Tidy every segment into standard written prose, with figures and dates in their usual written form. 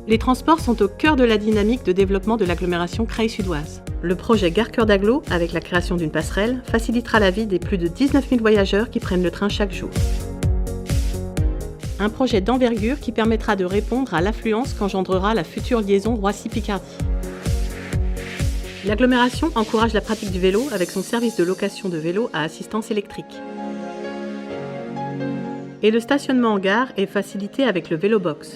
Les transports sont au cœur de la dynamique de développement de l'agglomération Creil-Sud-Oise. Le projet Gare Cœur d'Agglo, avec la création d'une passerelle, facilitera la vie des plus de 19 000 voyageurs qui prennent le train chaque jour. Un projet d'envergure qui permettra de répondre à l'affluence qu'engendrera la future liaison Roissy-Picardie. L'agglomération encourage la pratique du vélo avec son service de location de vélos à assistance électrique. Et le stationnement en gare est facilité avec le vélo-box.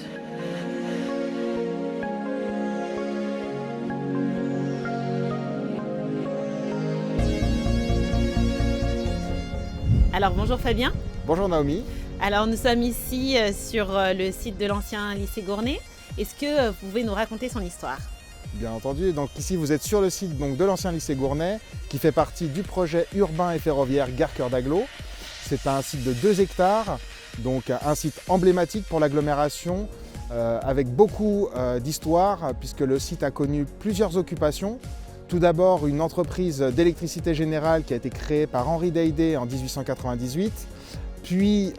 Alors bonjour Fabien. Bonjour Naomi. Alors nous sommes ici sur le site de l'ancien lycée Gournay. Est-ce que vous pouvez nous raconter son histoire ? Bien entendu, donc ici vous êtes sur le site de l'ancien lycée Gournay qui fait partie du projet urbain et ferroviaire Gare Cœur d'Agglo. C'est un site de 2 hectares, donc un site emblématique pour l'agglomération avec beaucoup d'histoire puisque le site a connu plusieurs occupations. Tout d'abord une entreprise d'électricité générale qui a été créée par Henri Deyde en 1898. Puis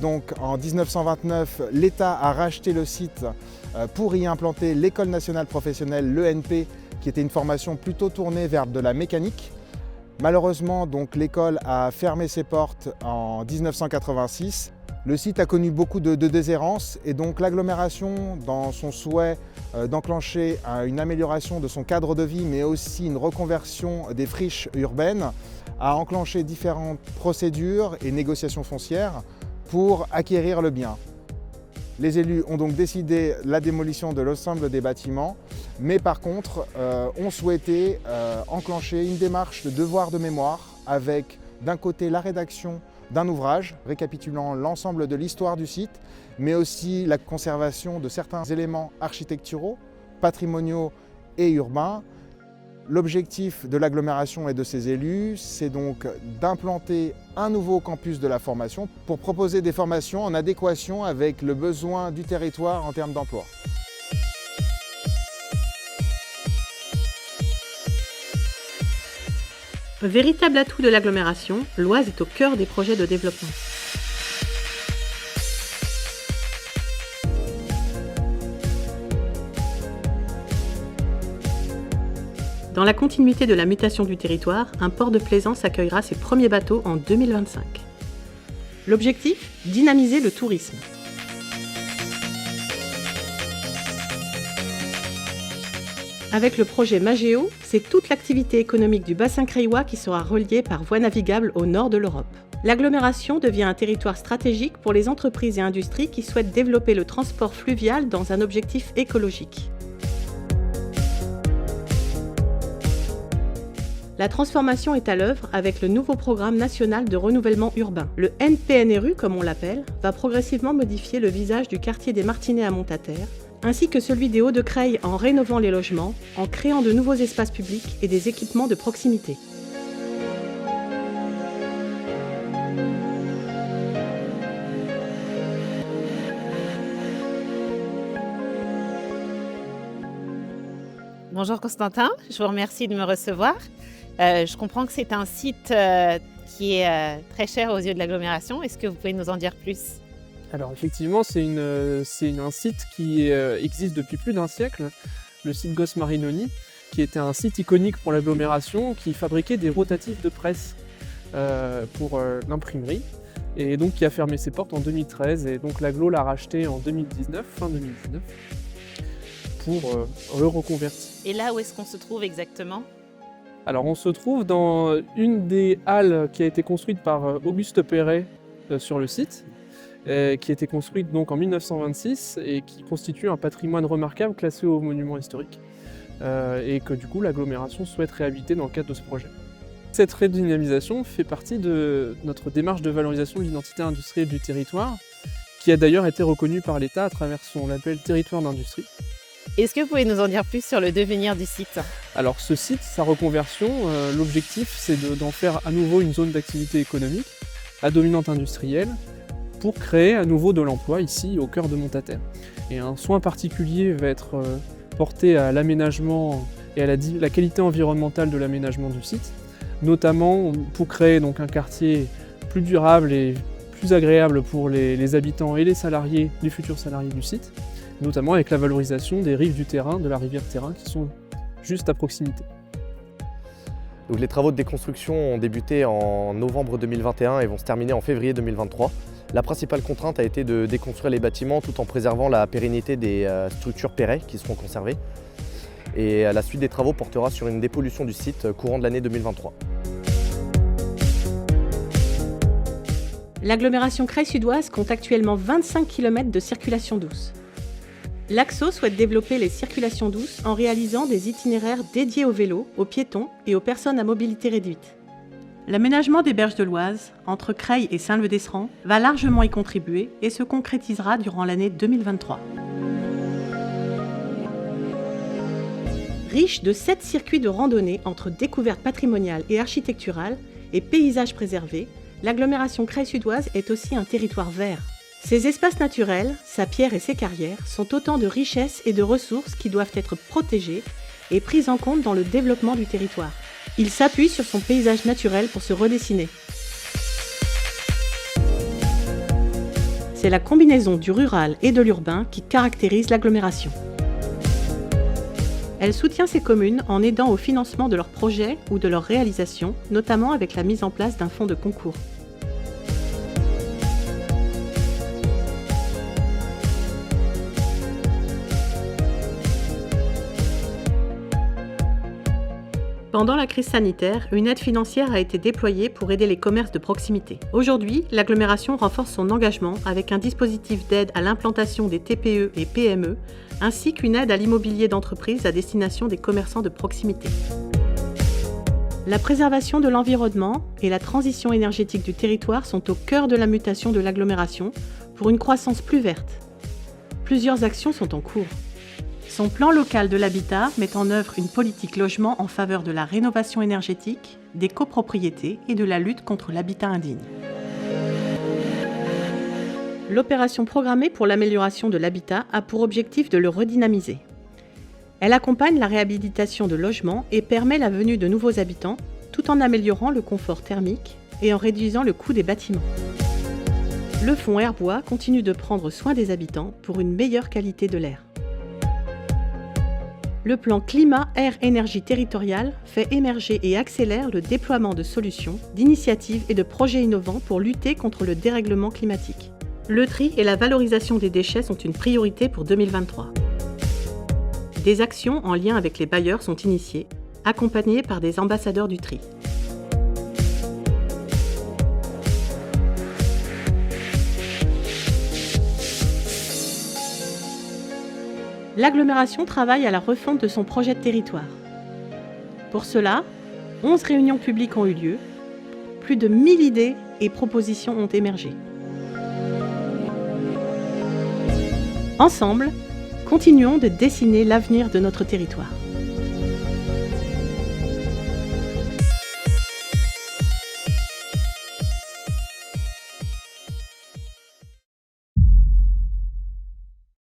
donc en 1929, l'État a racheté le site pour y implanter l'école nationale professionnelle, l'ENP, qui était une formation plutôt tournée vers de la mécanique. Malheureusement, donc l'école a fermé ses portes en 1986. Le site a connu beaucoup de déshérence et donc l'agglomération, dans son souhait d'enclencher une amélioration de son cadre de vie, mais aussi une reconversion des friches urbaines, a enclenché différentes procédures et négociations foncières pour acquérir le bien. Les élus ont donc décidé la démolition de l'ensemble des bâtiments, mais par contre ont souhaité enclencher une démarche de devoir de mémoire avec d'un côté la rédaction d'un ouvrage récapitulant l'ensemble de l'histoire du site, mais aussi la conservation de certains éléments architecturaux, patrimoniaux et urbains. L'objectif de l'agglomération et de ses élus, c'est donc d'implanter un nouveau campus de la formation pour proposer des formations en adéquation avec le besoin du territoire en termes d'emploi. Véritable atout de l'agglomération, l'Oise est au cœur des projets de développement. Dans la continuité de la mutation du territoire, un port de plaisance accueillera ses premiers bateaux en 2025. L'objectif ? Dynamiser le tourisme. Avec le projet Magéo, c'est toute l'activité économique du bassin creillois qui sera reliée par voie navigable au nord de l'Europe. L'agglomération devient un territoire stratégique pour les entreprises et industries qui souhaitent développer le transport fluvial dans un objectif écologique. La transformation est à l'œuvre avec le nouveau programme national de renouvellement urbain. Le NPNRU, comme on l'appelle, va progressivement modifier le visage du quartier des Martinets à Montataire, ainsi que celui des Hauts-de-Creil en rénovant les logements, en créant de nouveaux espaces publics et des équipements de proximité. Bonjour Constantin, je vous remercie de me recevoir. Je comprends que c'est un site qui est très cher aux yeux de l'agglomération. Est-ce que vous pouvez nous en dire plus ? Alors effectivement, c'est un site qui existe depuis plus d'un siècle, le site Gosse Marinoni, qui était un site iconique pour l'agglomération, qui fabriquait des rotatifs de presse pour l'imprimerie, et donc qui a fermé ses portes en 2013, et donc l'agglo l'a racheté en 2019, fin 2019, pour le reconvertir. Et là, où est-ce qu'on se trouve exactement ? Alors on se trouve dans une des halles qui a été construite par Auguste Perret sur le site, qui a été construite donc en 1926 et qui constitue un patrimoine remarquable classé au monument historique et que du coup l'agglomération souhaite réhabiliter dans le cadre de ce projet. Cette redynamisation fait partie de notre démarche de valorisation de l'identité industrielle du territoire, qui a d'ailleurs été reconnue par l'État à travers son label Territoire d'industrie. Est-ce que vous pouvez nous en dire plus sur le devenir du site ? Alors ce site, sa reconversion, l'objectif c'est d'en faire à nouveau une zone d'activité économique à dominante industrielle pour créer à nouveau de l'emploi ici au cœur de Montataire. Et un soin particulier va être porté à l'aménagement et à la qualité environnementale de l'aménagement du site, notamment pour créer donc un quartier plus durable et plus agréable pour les habitants et les salariés, les futurs salariés du site, notamment avec la valorisation des rives du Terrain, de la rivière Terrain, qui sont juste à proximité. Donc les travaux de déconstruction ont débuté en novembre 2021 et vont se terminer en février 2023. La principale contrainte a été de déconstruire les bâtiments tout en préservant la pérennité des structures pérennes qui seront conservées. Et la suite des travaux portera sur une dépollution du site courant de l'année 2023. L'agglomération Creil-Sud-Oise compte actuellement 25 km de circulation douce. L'AXO souhaite développer les circulations douces en réalisant des itinéraires dédiés aux vélos, aux piétons et aux personnes à mobilité réduite. L'aménagement des berges de l'Oise, entre Creil et Saint-Leu-d'Esserand, va largement y contribuer et se concrétisera durant l'année 2023. Riche de 7 circuits de randonnée entre découvertes patrimoniales et architecturales et paysages préservés, l'agglomération Creil-Sud-Oise est aussi un territoire vert. Ses espaces naturels, sa pierre et ses carrières sont autant de richesses et de ressources qui doivent être protégées et prises en compte dans le développement du territoire. Il s'appuie sur son paysage naturel pour se redessiner. C'est la combinaison du rural et de l'urbain qui caractérise l'agglomération. Elle soutient ses communes en aidant au financement de leurs projets ou de leurs réalisations, notamment avec la mise en place d'un fonds de concours. Pendant la crise sanitaire, une aide financière a été déployée pour aider les commerces de proximité. Aujourd'hui, l'agglomération renforce son engagement avec un dispositif d'aide à l'implantation des TPE et PME, ainsi qu'une aide à l'immobilier d'entreprise à destination des commerçants de proximité. La préservation de l'environnement et la transition énergétique du territoire sont au cœur de la mutation de l'agglomération pour une croissance plus verte. Plusieurs actions sont en cours. Son plan local de l'habitat met en œuvre une politique logement en faveur de la rénovation énergétique, des copropriétés et de la lutte contre l'habitat indigne. L'opération programmée pour l'amélioration de l'habitat a pour objectif de le redynamiser. Elle accompagne la réhabilitation de logements et permet la venue de nouveaux habitants, tout en améliorant le confort thermique et en réduisant le coût des bâtiments. Le fonds Airbois continue de prendre soin des habitants pour une meilleure qualité de l'air. Le plan climat-air-énergie territorial fait émerger et accélère le déploiement de solutions, d'initiatives et de projets innovants pour lutter contre le dérèglement climatique. Le tri et la valorisation des déchets sont une priorité pour 2023. Des actions en lien avec les bailleurs sont initiées, accompagnées par des ambassadeurs du tri. L'agglomération travaille à la refonte de son projet de territoire. Pour cela, 11 réunions publiques ont eu lieu, plus de 1000 idées et propositions ont émergé. Ensemble, continuons de dessiner l'avenir de notre territoire.